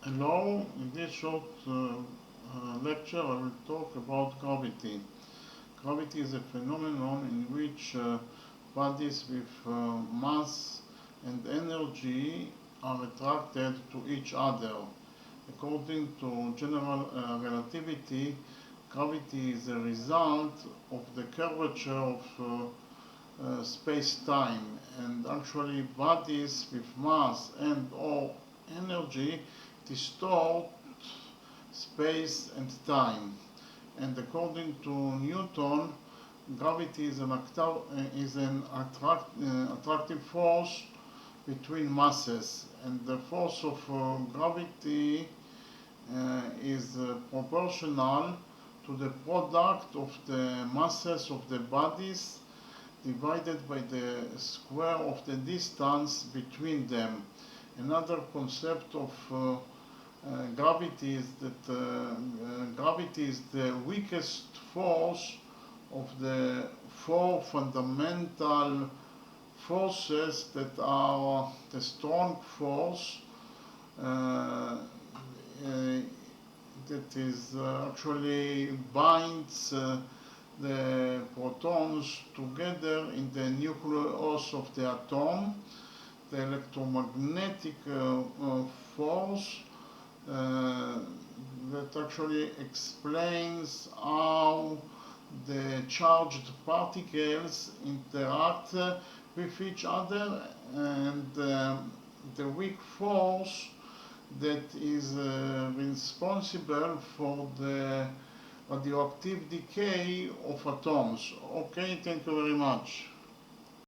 Hello, in this short lecture I will talk about gravity. Gravity is a phenomenon in which bodies with mass and energy are attracted to each other. According to general relativity, gravity is a result of the curvature of space-time, and actually bodies with mass and or energy distort space and time. And according to Newton, gravity is an attractive force between masses, and the force of gravity is proportional to the product of the masses of the bodies divided by the square of the distance between them. Another concept of gravity is that gravity is the weakest force of the four fundamental forces that are the strong force that is actually binds the protons together in the nucleus of the atom, the electromagnetic force that actually explains how the charged particles interact with each other, and the weak force that is responsible for the radioactive decay of atoms. Okay, thank you very much.